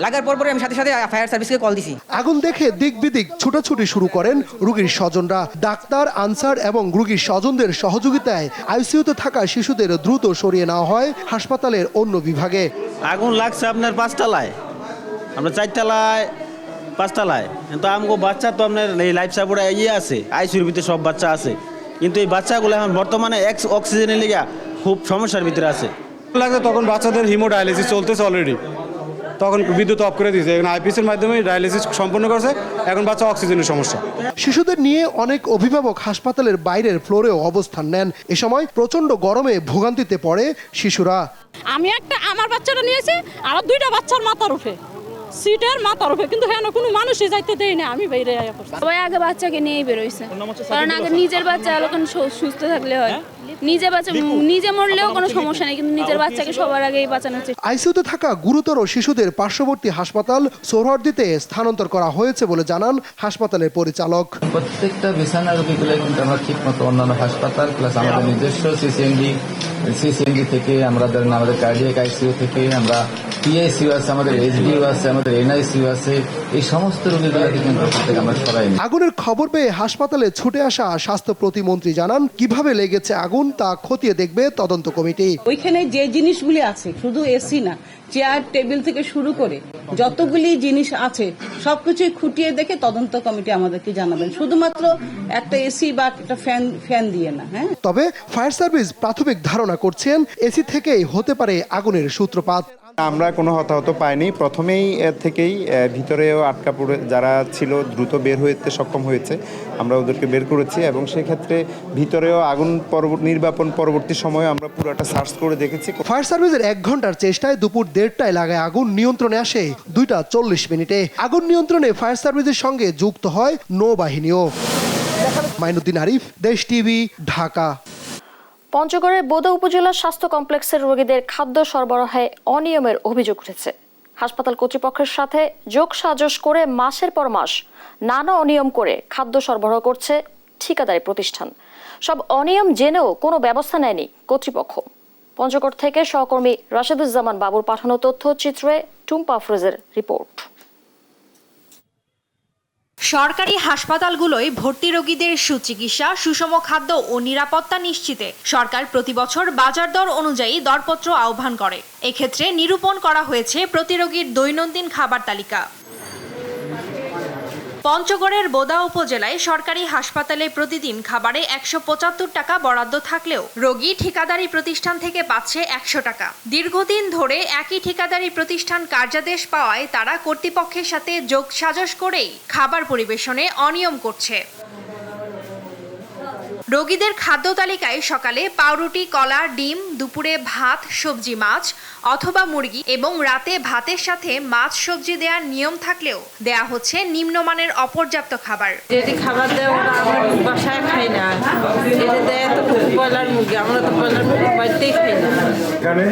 লাগার পর আমি সাথে সাথে ফায়ার সার্ভিসকে কল দিছি। আগুন দেখে দিক বিদিক ছুটাছুটি শুরু করেন রোগীর স্বজনরা। ডাক্তার, আনসার এবং রোগীর স্বজনদের সহযোগিতায় আইসিইউতে থাকা শিশুদের দ্রুত সরিয়ে নেওয়া হয় হাসপাতালের অন্য বিভাগে। আগুন লাগছে আপনার 5 তলায়, আমরা 4 তলায় 5 তলায়, কিন্তু আমগো বাচ্চা তো আপনার এই লাইফ সাপোর্ট আছে, আইসিইউর ভিতরে সব বাচ্চা আছে, কিন্তু এই বাচ্চাগুলো এখন বর্তমানে অক্সিজেনের লেগে খুব সমস্যার ভিতরে আছে। লাগছে তখন বাচ্চাদের হিমোডায়ালিসিস চলতেছে অলরেডি, তখন বিদ্যুৎ অফ করে দিয়েছে, এখন আইপিএসের মাধ্যমে ডায়ালিসিস সম্পন্ন করছে, এখন বাচ্চা অক্সিজেনের সমস্যা। শিশুদের নিয়ে অনেক অভিভাবক হাসপাতালের বাইরের ফ্লোরেও অবস্থান নেন। এ সময় প্রচন্ড গরমে ভোগান্তিতে পড়ে শিশুরা। আমি আমার বাচ্চাটা নিয়েছি, আর 2টা বাচ্চার মাথার উপরে, সিটের মাথার উপরে, কিন্তু হ্যাঁ কোনো মানুষই যাইতে দেয় না। আমি বাইরে আয়া করছি। সবাই আগে বাচ্চাকে নিয়েই বেরোইছে, কারণ আগে নিজের বাচ্চা যখন সুস্থ থাকলে হয়, নিজে মরলেও কোনো সমস্যা নেই, কিন্তু নিজের বাচ্চাকে সবার আগেই বাঁচানো উচিত। আইসিইউতে থাকা গুরুতর শিশুদের পার্শ্ববর্তী হাসপাতাল সোহরাওয়ার্দীতে স্থানান্তর করা হয়েছে বলে জানান হাসপাতালের পরিচালক। প্রত্যেকটা বিছানা রোগীগুলো কিন্তু আমরা ঠিক মতো অন্যান্য হাসপাতাল প্লাস আমাদের নিজস্ব সিসিএনডি থেকে আমরা ধরেন আমাদের কার্ডিয়াক আইসিইউ থেকে আমরা পিআইসিইউ আছে, আমাদের এইচডিইউ আছে, আমাদের এনআইসিইউ আছে, এই সমস্ত রোগীগুলোকে কিন্তু আমরা সরাই। আগুনের খবর পেয়ে হাসপাতালে ছুটে আসা স্বাস্থ্য প্রতিমন্ত্রী জানান কিভাবে লেগেছে আগুন তা খতিয়ে দেখবে তদন্ত কমিটি। ওইখানে যে জিনিসগুলি আছে, শুধু এসি না, চেয়ার টেবিল থেকে শুরু করে যতগুলি জিনিস আছে সবকিছুই খুঁটিয়ে দেখে তদন্ত কমিটি আমাদেরকে জানাবেন, শুধুমাত্র একটা এসি বা একটা ফ্যান দিয়ে না। হ্যাঁ, তবে ফায়ার সার্ভিস প্রাথমিক ধারণা করছেন এসি থেকেই হতে পারে আগুনের সূত্রপাত। আমরা কোনো হতাহত পাইনি, প্রথমেই থেকেই ভিতরেও আটকা পড়ে যারা ছিল দ্রুত বের হতে সক্ষম হয়েছে, আমরা ওদেরকে বের করেছি এবং সেক্ষেত্রে ভিতরেও আগুন নির্বাপন পরবর্তী সময়ে আমরা পুরোটা সার্চ করে দেখেছি। ফায়ার সার্ভিসের 1 ঘন্টার চেষ্টায় দুপুর 1:30টায় লাগায় আগুন নিয়ন্ত্রণে আসে 2:40 আগুন নিয়ন্ত্রণে ফায়ার সার্ভিসের সঙ্গে যুক্ত হয় নৌবাহিনীও। মাইনুদ্দিন আরিফ, দেশ টিভি, ঢাকা। পঞ্চগড়ের বোদা উপজেলা স্বাস্থ্য কমপ্লেক্সের রোগীদের খাদ্য সরবরাহে অনিয়মের অভিযোগ উঠেছে। হাসপাতাল কর্তৃপক্ষের সাথে যোগসাজশ করে মাসের পর মাস নানা অনিয়ম করে খাদ্য সরবরাহ করছে ঠিকাদারি প্রতিষ্ঠান। সব অনিয়ম জেনেও কোনো ব্যবস্থা নেয়নি কর্তৃপক্ষ। পঞ্চগড় থেকে সহকর্মী রাশেদুজ্জামান বাবুর পাঠানো তথ্যচিত্রে টুম্পা আফরোজের রিপোর্ট। সরকারি হাসপাতালগুলোয় ভর্তি রোগীদের সুচিকিৎসা, সুষম খাদ্য ও নিরাপত্তা নিশ্চিতে সরকার প্রতি বছর বাজার দর অনুযায়ী দরপত্র আহ্বান করে। এক্ষেত্রে নিরূপণ করা হয়েছে প্রতি রোগীর দৈনন্দিন খাবার তালিকা। পঞ্চগড়ের বোদা উপজেলায় সরকারি হাসপাতালে প্রতিদিন খাবারে 175 টাকা বরাদ্দ থাকলেও রোগী ঠিকাদারি প্রতিষ্ঠান থেকে পাচ্ছে 100 টাকা। দীর্ঘদিন ধরে একই ঠিকাদারি প্রতিষ্ঠান কার্যাদেশ পাওয়ায় তারা কর্তৃপক্ষের সাথে যোগসাজশ করেই খাবার পরিবেশনে অনিয়ম করছে। রোগীদের খাদ্য তালিকায় সকালে পাউরুটি, কলা, ডিম, দুপুরে ভাত, সবজি, মাছ অথবা মুরগি এবং রাতে ভাতের সাথে মাছ সবজি দেওয়ার নিয়ম থাকলেও দেয়া হচ্ছে নিম্নমানের অপর্যাপ্ত খাবার। যেটি খাবার দেয় ওরা আমরা বাসায় খাই না, এটা দেয় তো ব্রয়লার মুরগি, আমরা তো ব্রয়লার মুরগি বাড়িতেই খাই না। এখানে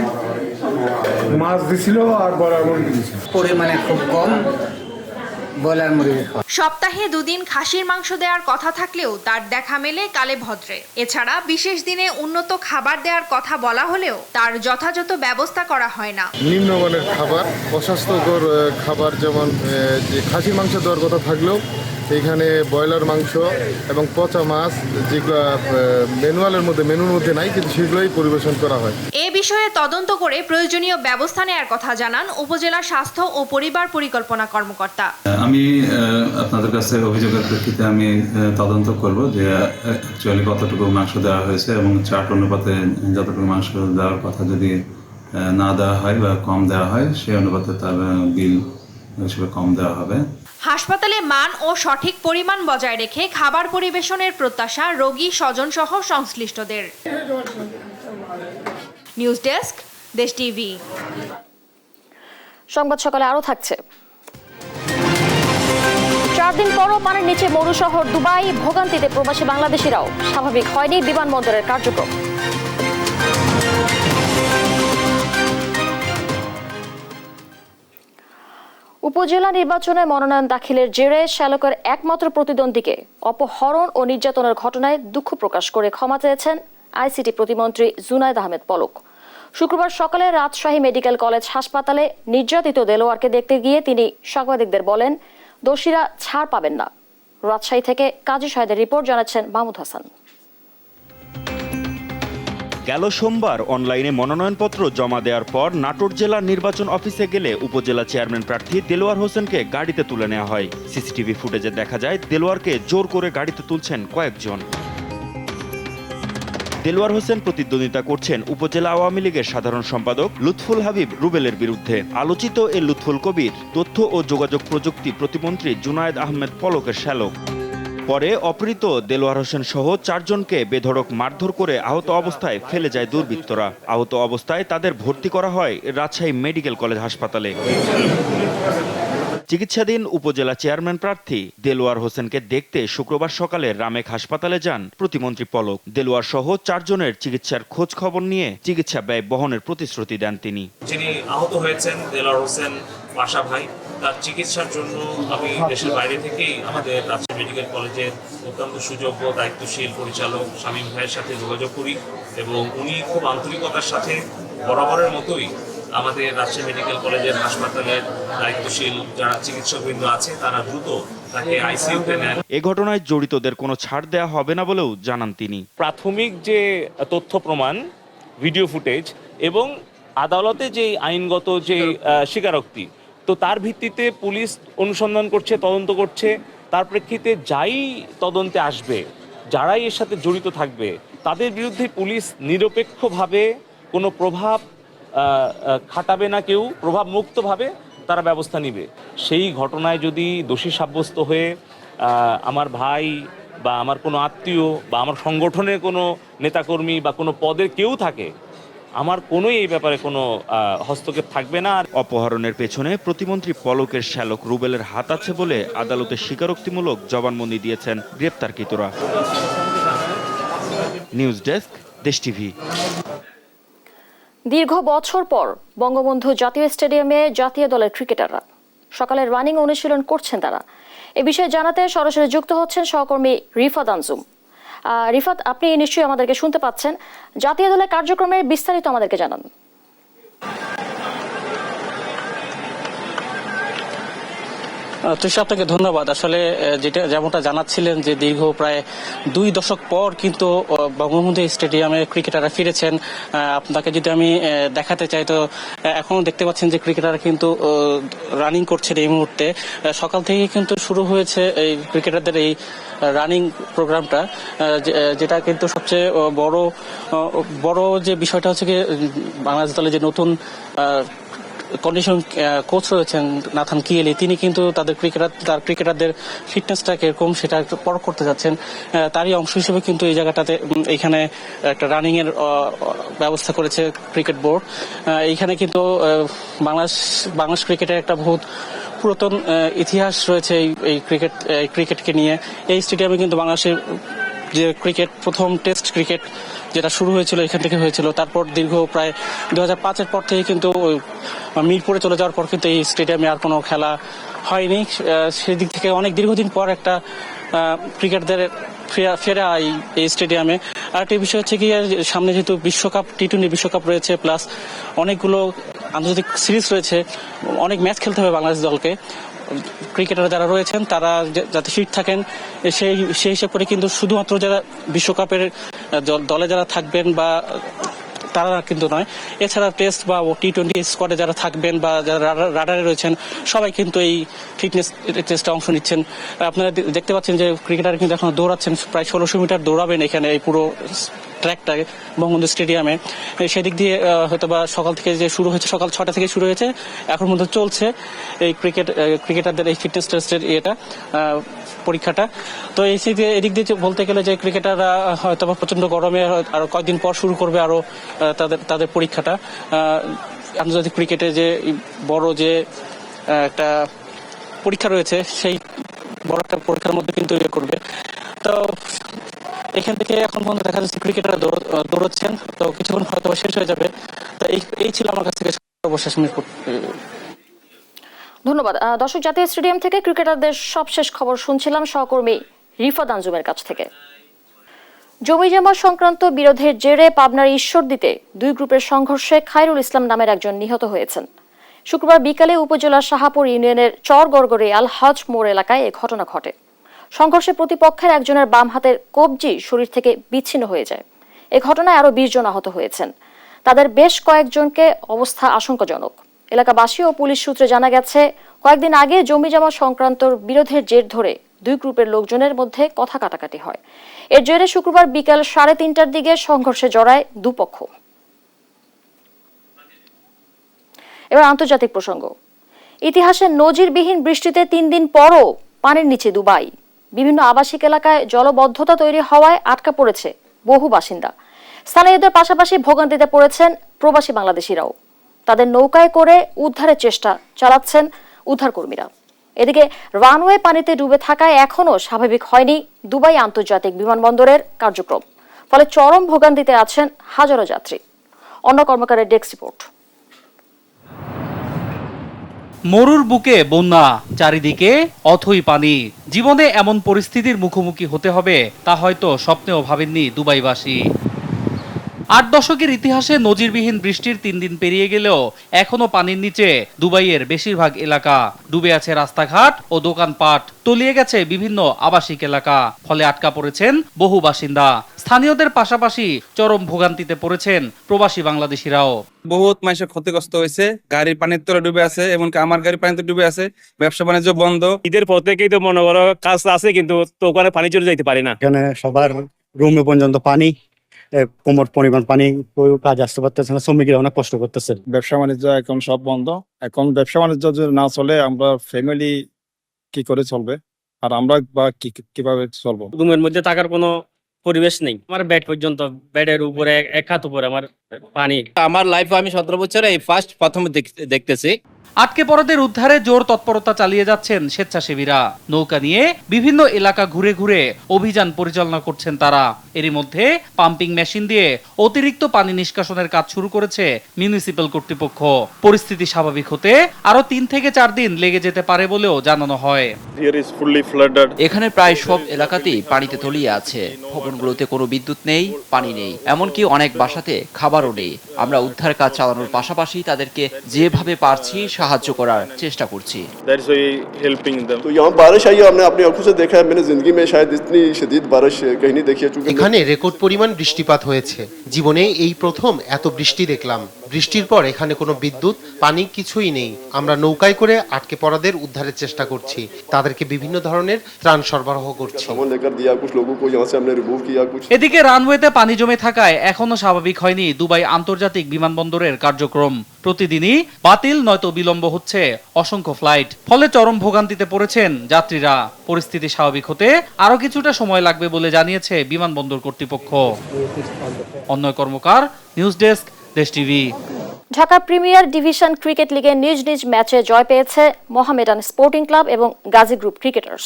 মাছ দিছিল আর ব্রয়লার মুরগি দিছিল, পরিমাণে খুব কম। সপ্তাহে 2 দিন খাসির মাংস দেওয়ার কথা থাকলেও তার দেখা মেলে কালে ভদ্রে। এছাড়া বিশেষ দিনে উন্নত খাবার দেওয়ার কথা বলা হলেও তার যথাযথ ব্যবস্থা করা হয় না। নিম্নমানের খাবার, অস্বাস্থ্যকর খাবার, যেমন যে খাসির মাংস দেওয়ার কথা থাকলেও এখানে ব্রয়লার মাংস এবং পচা মাছ, যেগুলো মেনুর মধ্যে নাই, কিন্তু সেগুলোই পরিবেশন করা হয়। এ বিষয়ে তদন্ত করে প্রয়োজনীয় ব্যবস্থা নেওয়ার কথা জানান উপজেলা স্বাস্থ্য ও পরিবার পরিকল্পনা কর্মকর্তা। আমি আপনাদের কাছে অভিযোগের প্রেক্ষিতে আমি তদন্ত করব যে অ্যাকচুয়ালি কতটুকু মাংস দেওয়া হয়েছে এবং চার্ট অনুপাতে যতটুকু মাংস দেওয়ার কথা যদি না দেওয়া হয় বা কম দেওয়া হয় সেই অনুপাতে তার বিল হিসেবে কম দেওয়া হবে। হাসপাতালে মান ও সঠিক পরিমাণ বজায় রেখে খাবার পরিবেশনের প্রত্যাশা রোগী, স্বজন সহ সংশ্লিষ্টদের। নিউজ ডেস্ক, দেশ টিভি। সংবাদ সকালে আরো থাকছে। 4 দিন পরও পানির নিচে মরুশহর দুবাই, ভোগান্তিতে প্রবাসী বাংলাদেশিরাও। স্বাভাবিক হয়নি বিমানবন্দরের কার্যক্রম। উপজেলা নির্বাচনে মনোনয়ন দাখিলের জেরে শ্যালকের একমাত্র প্রতিদ্বন্দ্বীকে অপহরণ ও নির্যাতনের ঘটনায় দুঃখ প্রকাশ করে ক্ষমা চেয়েছেন আইসিটি প্রতিমন্ত্রী জুনায়েদ আহমেদ পলক। শুক্রবার সকালে রাজশাহী মেডিকেল কলেজ হাসপাতালে নির্যাতিত দেলোয়ারকে দেখতে গিয়ে তিনি সাংবাদিকদের বলেন, দোষীরা ছাড় পাবেন না। রাজশাহী থেকে কাজী সাহেদের রিপোর্ট জানাচ্ছেন মাহমুদ হাসান। গেল সোমবার অনলাইনে মনোনয়নপত্র জমা দেওয়ার পর নাটোর জেলার নির্বাচন অফিসে গেলে উপজেলা চেয়ারম্যান প্রার্থী দেলোয়ার হোসেনকে গাড়িতে তুলে নেওয়া হয়। সিসিটিভি ফুটেজে দেখা যায় দেলোয়ারকে জোর করে গাড়িতে তুলছেন কয়েকজন। দেলোয়ার হোসেন প্রতিদ্বন্দ্বিতা করছেন উপজেলা আওয়ামী লীগের সাধারণ সম্পাদক লুৎফুল হাবিব রুবেলের বিরুদ্ধে। আলোচিত এ লুৎফুল কবির তথ্য ও যোগাযোগ প্রযুক্তি প্রতিমন্ত্রী জুনায়েদ আহমেদ পলকের শ্যালক। পরে অপহৃত দেলোয়ার হোসেন সহ 4 জনকে বেধড়ক মারধর করে আহত অবস্থায় ফেলে যায় দুর্বৃত্তরা। আহত অবস্থায় তাদের ভর্তি করা হয় রাজশাহী মেডিকেল কলেজ হাসপাতালে। চিকিৎসাধীন উপজেলা চেয়ারম্যান প্রার্থী দেলোয়ার হোসেনকে দেখতে শুক্রবার সকালে রামেক হাসপাতালে যান প্রতিমন্ত্রী পলক। দেলোয়ার সহ 4 জনের চিকিৎসার খোঁজ খবর নিয়ে চিকিৎসা ব্যয় বহনের প্রতিশ্রুতি দেন তিনি। যিনি আহত হয়েছেন দেলোয়ার হোসেন পাশা ভাই, তার চিকিৎসার জন্য আমি দেশের বাইরে থেকেই আমাদের রাজশাহী মেডিকেল কলেজের অত্যন্ত সুযোগ্য দায়িত্বশীল পরিচালক শামীম ভাইয়ের সাথে যোগাযোগ করি এবং উনি খুব আন্তরিকতার সাথে বরাবরের মতোই আমাদের রাজশাহী মেডিকেল কলেজের হাসপাতালের দায়িত্বশীল যারা চিকিৎসকবৃন্দ আছে তারা দ্রুত তাকে আইসিইউতে নেন। এ ঘটনায় জড়িতদের কোনো ছাড় দেওয়া হবে না বলেও জানান তিনি। প্রাথমিক যে তথ্য প্রমাণ, ভিডিও ফুটেজ এবং আদালতে যে আইনগত যে স্বীকারোক্তি, তো তার ভিত্তিতে পুলিশ অনুসন্ধান করছে, তদন্ত করছে। তার প্রেক্ষিতে যাই তদন্তে আসবে, যারাই এর সাথে জড়িত থাকবে, তাদের বিরুদ্ধে পুলিশ নিরপেক্ষভাবে কোনো প্রভাব খাটাবে না, কেউ প্রভাব মুক্তভাবে তারা ব্যবস্থা নেবে। সেই ঘটনায় যদি দোষী সাব্যস্ত হয়ে আমার ভাই বা আমার কোনো আত্মীয় বা আমার সংগঠনের কোনো নেতাকর্মী বা কোনো পদের কেউ থাকে, আমার কোনোই এই ব্যাপারে কোনো হস্তক্ষেপ থাকবে না। অপহরণের পেছনে প্রতিমন্ত্রী পলকের শ্যালক রুবেলের হাত আছে বলে আদালতে স্বীকারোক্তিমূলক জবানবন্দি দিয়েছেন গ্রেপ্তারকৃতরা। নিউজ ডেস্ক, দেশ টিভি। দীর্ঘ বছর পর বঙ্গবন্ধু জাতীয় স্টেডিয়ামে জাতীয় দলের ক্রিকেটাররা সকালে রানিং অনুশীলন করছেন। তারা এ বিষয়ে জানাতে সরাসরি যুক্ত হচ্ছেন সহকর্মী রিফাত আনজুম। রিফাত, আপনি নিশ্চয়ই আমাদেরকে শুনতে পাচ্ছেন। জাতীয় দলের কার্যক্রমের বিস্তারিত আমাদেরকে জানান। তৃষা, আপনাকে ধন্যবাদ। আসলে যেমনটা জানাচ্ছিলেন যে দীর্ঘ প্রায় 2 দশক পর কিন্তু বঙ্গবন্ধু স্টেডিয়ামে ক্রিকেটাররা ফিরেছেন। আপনাকে যদি আমি দেখাতে চাই, তো এখনো দেখতে পাচ্ছেন যে ক্রিকেটাররা কিন্তু রানিং করছেন এই মুহূর্তে। সকাল থেকে কিন্তু শুরু হয়েছে এই ক্রিকেটারদের এই রানিং প্রোগ্রামটা, যেটা কিন্তু সবচেয়ে বড় যে বিষয়টা হচ্ছে কি, বাংলাদেশ দলে যে নতুন কন্ডিশন কোচ রয়েছেন নাথান কিয়েলি, তিনি কিন্তু তার ক্রিকেটারদের ফিটনেসটা কিরকম সেটা একটু পরখ করতে যাচ্ছেন। তারই অংশ হিসেবে কিন্তু এই জায়গাটাতে এইখানে একটা রানিং এর ব্যবস্থা করেছে ক্রিকেট বোর্ড। এইখানে কিন্তু বাংলাদেশ ক্রিকেটের একটা বহুত পুরাতন ইতিহাস রয়েছে এই ক্রিকেটকে নিয়ে। এই স্টেডিয়ামে কিন্তু বাংলাদেশের যে ক্রিকেট, প্রথম টেস্ট ক্রিকেট যেটা শুরু হয়েছিল এখান থেকে হয়েছিল। তারপর দীর্ঘ প্রায় 2005-এর পর থেকে কিন্তু মিরপুরে চলে যাওয়ার পর কিন্তু এই স্টেডিয়ামে আর কোনো খেলা হয়নি। সেদিক থেকে অনেক দীর্ঘদিন পর একটা ক্রিকেটদের ফেরা এই স্টেডিয়ামে। আর একটা বিষয় হচ্ছে কি, সামনে যেহেতু বিশ্বকাপ, টি-20 বিশ্বকাপ রয়েছে, প্লাস অনেকগুলো আন্তর্জাতিক সিরিজ রয়েছে, অনেক ম্যাচ খেলতে হবে বাংলাদেশ দলকে। ক্রিকেটার যারা রয়েছেন তারা যাতে ফিট থাকেন সেই হিসেব করে কিন্তু শুধুমাত্র যারা বিশ্বকাপের দলে যারা থাকবেন বা তারা কিন্তু নয়, এছাড়া টেস্ট বা টি-20 স্কোয়াডে যারা থাকবেন বা যারা রাডারে রয়েছেন সবাই কিন্তু এই ফিটনেস টেস্টে অংশ নিচ্ছেন। আপনারা দেখতে পাচ্ছেন যে ক্রিকেটার কিন্তু এখন দৌড়াচ্ছেন, প্রায় 1600 মিটার দৌড়াবেন এখানে এই পুরো ট্র্যাকটাকে বঙ্গবন্ধু স্টেডিয়ামে। সেদিক দিয়ে হয়তো বা সকাল থেকে যে শুরু হয়েছে, সকাল 6টা থেকে শুরু হয়েছে, এখন মধ্যে চলছে এই ক্রিকেটারদের এই ফিটনেস টেস্টের পরীক্ষাটা। তো এদিক দিয়ে বলতে গেলে যে ক্রিকেটাররা হয়তো বা প্রচন্ড গরমে আরো কয়েকদিন পর শুরু করবে আরো তাদের পরীক্ষাটা। আন্তর্জাতিক ক্রিকেটে যে বড় যে একটা পরীক্ষা রয়েছে, সেই বড় একটা পরীক্ষার মধ্যে কিন্তু ইয়ে করবে। তো এখান থেকে এখন পর্যন্ত দেখা যাচ্ছে ক্রিকেটাররা দৌড়চ্ছেন, তো কিছুক্ষণ হয়তো শেষ হয়ে যাবে। তো এই ছিল আমার কাছ থেকে সর্বশেষ মিরপুর। ধন্যবাদ। দর্শক, জাতীয় স্টেডিয়াম থেকে ক্রিকেটারদের সবশেষ খবর শুনছিলাম সহকর্মী রিফাত আঞ্জুমের কাছ থেকে। জমিজমা সংক্রান্ত বিরোধের জেরে পাবনার ঈশ্বরদীতে দুই গ্রুপের সংঘর্ষে খায়রুল ইসলাম নামের একজন নিহত হয়েছেন। শুক্রবার বিকালে উপজেলার শাহাপুর ইউনিয়নের চর গড়গড়ে আল হজ মোড় এলাকায় এ ঘটনা ঘটে। সংঘর্ষে প্রতিপক্ষের একজনের বাম হাতের কবজি শরীর থেকে বিচ্ছিন্ন হয়ে যায়। এ ঘটনায় আরো 20 জন আহত হয়েছেন। তাদের বেশ কয়েকজনকে অবস্থা আশঙ্কাজনক। এলাকাবাসী ও পুলিশ সূত্রে জানা গেছে, কয়েকদিন আগে জমিজমা সংক্রান্ত বিরোধের জের ধরে দুই গ্রুপের লোকজনের মধ্যে কথা কাটাকাটি হয়। এর জেরে শুক্রবার বিকাল 3:30টার দিকে সংঘর্ষে জড়ায় দুপক্ষ। এবার আন্তর্জাতিক প্রসঙ্গ। ইতিহাসে নজিরবিহীন বৃষ্টিতে 3 দিন পরও পানির নিচে দুবাই। বিভিন্ন আবাসিক এলাকায় জলবদ্ধতা তৈরি হওয়ায় আটকা পড়েছে বহু বাসিন্দা। স্থানীয়দের পাশাপাশি ভোগান্তিতে পড়েছেন প্রবাসী বাংলাদেশিরাও। তাদের নৌকায় করে উদ্ধারের চেষ্টা চালাচ্ছেন উদ্ধারকর্মীরা। এদিকে রানওয়ে পানিতে ডুবে থাকায় এখনও স্বাভাবিক হয়নি দুবাই আন্তর্জাতিক বিমানবন্দরের কার্যক্রম। ফলে চরম ভোগান্তিতে আছেন হাজারো যাত্রী। অন্য কর্মকারের ডেস্ক রিপোর্ট। মরুর বুকে বন্যা, চারিদিকে অথই পানি। জীবনে এমন পরিস্থিতির মুখোমুখি হতে হবে তা হয়তো স্বপ্নেও ভাবেননি দুবাইবাসী। 8 দশকের ইতিহাসে নজিরবিহীন বৃষ্টির 3 দিন পেরিয়ে গেলেও এখনো পানির নিচে দুবাইয়ের বেশিরভাগ এলাকা। ডুবে আছে রাস্তাঘাট ও দোকানপাট, তলিয়ে গেছে বিভিন্ন আবাসিক এলাকা। ফলে আটকা পড়েছেন বহু বাসিন্দা। স্থানীয়দের পাশাপাশি চরম ভোগান্তিতে পড়েছেন প্রবাসী বাংলাদেশিরাও। বহুত মানুষের ক্ষতিগ্রস্ত হয়েছে, গাড়ির পানির তলে ডুবে আছে, এমনকি আমার গাড়ির পানিতে ডুবে আছে, ব্যবসা বাণিজ্য বন্ধ। ঈদের পর থেকেই তো মনে করো কাজ আছে, কিন্তু তো ওখানে পানি চলে যাইতে পারি না। এখানে সবার রুমে পর্যন্ত পানি, কোমর পরিমাণ পানি, কেউ কাজ আসতে পারতেছে না, শ্রমিকরা অনেক কষ্ট করতেছে। ব্যবসা বাণিজ্য এখন সব বন্ধ। এখন ব্যবসা বাণিজ্য যদি না চলে আমরা ফ্যামিলি কি করে চলবে, আর আমরা বা কিভাবে চলবো? রুমের মধ্যে থাকার কোনো পরিবেশ নেই। আমার বেড পর্যন্ত, বেডের উপরে এক হাত উপরে আমার পানি। আমার লাইফে আমি 17 বছরে এই প্রথম দেখতেছি। আটকে পড়াদের উদ্ধারে জোর তৎপরতা চালিয়ে যাচ্ছেন স্বেচ্ছাসেবীরা। নৌকা নিয়ে বিভিন্ন এলাকা ঘুরে ঘুরে অভিযান পরিচালনা করছেন তারা। এরই মধ্যে পাম্পিং মেশিন দিয়ে অতিরিক্ত পানি নিষ্কাশনের কাজ শুরু করেছে মিউনিসিপ্যাল কর্তৃপক্ষ। পরিস্থিতি স্বাভাবিক হতে আরো 3 থেকে 4 দিন লেগে যেতে পারে বলেও জানানো হয়। এখানে প্রায় সব এলাকাতেই পানিতে তলিয়ে আছে। ভবনগুলোতে কোনো বিদ্যুৎ নেই, পানি নেই, এমনকি অনেক বাসাতে খাবারও নেই। আমরা উদ্ধার কাজ চালানোর পাশাপাশি তাদেরকে যেভাবে পারছি সাহায্য করার চেষ্টা করছি। এখানে রেকর্ড পরিমাণ বৃষ্টিপাত হয়েছে। জীবনে এই প্রথম এত বৃষ্টি দেখলাম। বৃষ্টির পর এখানে কোনো বিদ্যুৎ, পানি কিছুই নেই। আমরা নৌকায় করে আটকে পড়াদের উদ্ধারের চেষ্টা করছি। তাদেরকে বিভিন্ন ধরনের ত্রাণ সরবরাহ করছি। এদিকে রানওয়েতে পানি জমে থাকায় এখনো স্বাভাবিক হয়নি দুবাই আন্তর্জাতিক বিমানবন্দরের কার্যক্রম। প্রতিদিনই বাতিল নয়তো বিলম্ব হচ্ছে অসংখ্য ফ্লাইট। ফলে চরম ভোগান্তিতে পড়েছেন যাত্রীরা। পরিস্থিতি স্বাভাবিক হতে আরো কিছুটা সময় লাগবে বলে জানিয়েছে বিমানবন্দর কর্তৃপক্ষ। অন্যয় কর্মকার, নিউজ ডেস্ক, দেশ TV. Dhaka premier division cricket লিগে নিজ নিজ ম্যাচে জয় পেয়েছে মোহামেডান স্পোর্টিং ক্লাব এবং গাজী গ্রুপ ক্রিকেটার্স।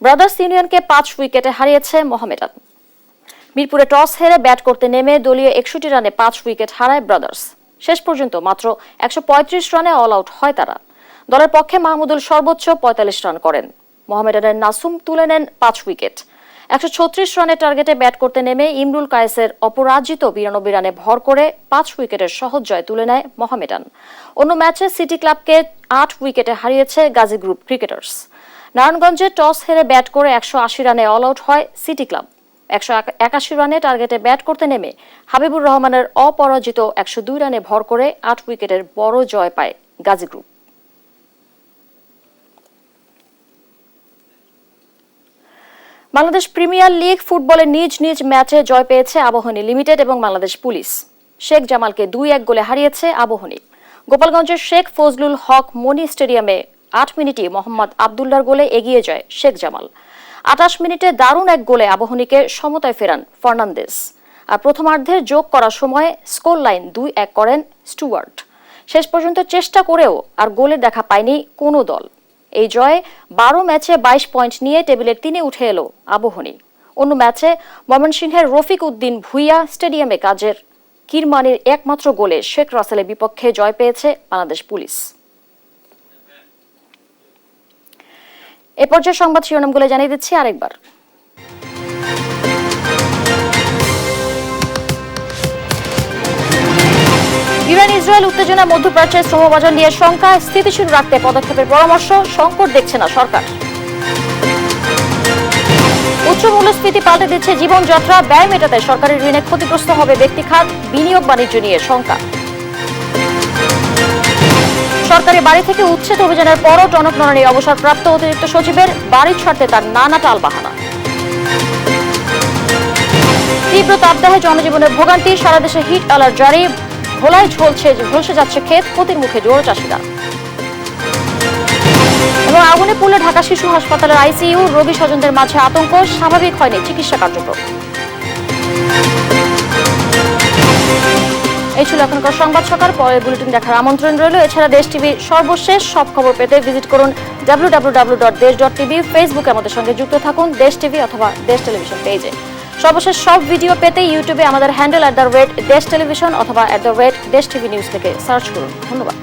ব্রাদার্স ইউনিয়নকে 5 উইকেটে হারিয়েছে মোহামেডান। মিরপুরে টস হেরে ব্যাট করতে নেমে দলীয় 61 রানে 5 উইকেট হারায় ব্রাদার্স। শেষ পর্যন্ত মাত্র 135 রানে অল আউট হয় তারা। দলের পক্ষে মাহমুদুল সর্বোচ্চ 45 রান করেন। মোহামেডানের নাসুম তুলে নেন 5 উইকেট। 136 রানের টার্গেটে ব্যাট করতে নেমে ইমরুল কায়েসের অপরাজিত 92 রানে ভর করে 5 উইকেটের সহজ জয় তুলে নেয় মোহামেডান। অন্য ম্যাচে সিটি ক্লাবকে 8 উইকেটে হারিয়েছে গাজী গ্রুপ ক্রিকেটার্স। নারায়ণগঞ্জে টস হেরে ব্যাট করে 180 রানে অল আউট হয় সিটি ক্লাব। 181 রানে টার্গেটে ব্যাট করতে নেমে হাবিবুর রহমানের অপরাজিত 102 রানে ভর করে 8 উইকেটের বড় জয় পায় Gazi group. Bangladesh premier league ফুটবলে নিজ নিজ ম্যাচে জয় পেয়েছে আবাহনী লিমিটেড এবং বাংলাদেশ পুলিশ। শেখ জামালকে 2-1 গোলে হারিয়েছে আবাহনী। গোপালগঞ্জের শেখ ফজলুল হক মনি স্টেডিয়ামে 8 মিনিটে মোহাম্মদ আবদুল্লাহর গোলে এগিয়ে যায় শেখ জামাল। 28 মিনিটে দারুণ এক গোলে আবাহনীকে সমতায় ফেরান ফার্নান্দেজ। আর প্রথমার্ধের যোগ করার সময় স্কোর লাইন 2-1 করেন স্টুয়ার্ট। শেষ পর্যন্ত চেষ্টা করেও আর গোলের দেখা পায়নি কোনো দল। এই জয়ে 12 ম্যাচে 22 পয়েন্ট নিয়ে টেবিলের 3-এ উঠে এলো আবাহনী। অন্য ম্যাচে ময়মনসিংহের রফিক উদ্দিন ভুইয়া স্টেডিয়ামে কাজের কিরমানির একমাত্র গোলে শেখ রাসেলের বিপক্ষে জয় পেয়েছে বাংলাদেশ পুলিশ। এ পর্যায়ে সংবাদ শিরোনামগুলো জানিয়ে দিচ্ছি আরেকবার। ইরান ইসরায়েল উত্তেজনা, মধ্যপ্রাচ্যের শ্রমবাজার নিয়ে শঙ্কা, স্থিতিশীল রাখতে পদক্ষেপের পরামর্শ, সংকট দেখছে না সরকার। উচ্চ মূল্যস্ফীতি পাল্টে দিচ্ছে জীবনযাত্রা, ব্যয় মেটাতে সরকারের ঋণে ক্ষতিগ্রস্ত হবে ব্যক্তি খাত, বিনিয়োগ বাণিজ্য নিয়ে শঙ্কা। সরকারি বাড়ি থেকে উচ্ছেদ অভিযানের পরও টনক নড়ানি অবসরপ্রাপ্ত অতিরিক্ত সচিবের, বাড়ি ছাড়তে তার নানা টালবাহানা। তীব্র তাপদাহে জনজীবনের ভোগান্তি, সারা দেশে হিট অ্যালার্ট জারি, ভোলায় ঝলসে যাচ্ছে ক্ষেত, ক্ষতির মুখে জোর চাষিরা। এবং আগুনে পুড়লে ঢাকা শিশু হাসপাতালের আইসিইউ, রোগী স্বজনদের মাঝে আতঙ্ক, স্বাভাবিক হয়নি চিকিৎসা কার্যক্রম। এই ছিল এখনকার সংবাদ সকাল। পরের বুলেটিন দেখার আমন্ত্রণ রইল। এছাড়া দেশ টিভির সর্বশেষ সব খবর পেতে ভিজিট করুন www.desh.tv। ফেসবুকে আমাদের সঙ্গে যুক্ত থাকুন দেশ টিভি অথবা দেশ টেলিভিশন পেজে। সর্বশেষ সব ভিডিও পেতে ইউটিউবে আমাদের হ্যান্ডেল @দেশ টেলিভিশন অথবা @দেশ টিভি নিউজ থেকে সার্চ করুন। ধন্যবাদ।